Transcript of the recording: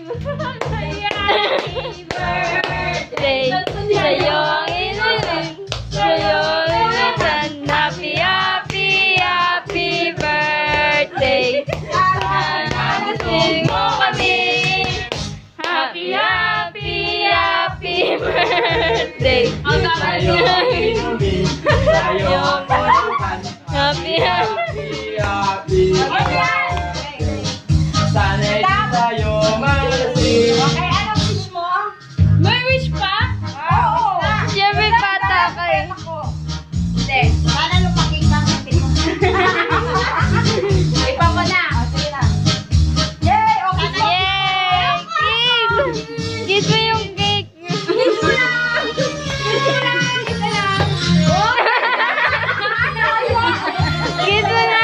birthday sa'yo ang iniling. Sa'yo ang inilan. Happy, happy, happy birthday. Nanasin mo kami. Happy, happy, happy birthday. Sa'yo ang inumin, sa'yo ang pulutan. Happy, happy. Happy, happy. Sana'y tayo malasing. Okay, anong wish mo? May wish pa? Oo. Siyempre bata ka eh. Hindi. Sana lumaking kang kapit mo. Iba mo na. Sige na. Yay! Okay po. Yay! Kiss! Kiss mo yung cake! Kiss mo na! Kiss mo na! Kiss mo na! Kiss mo na!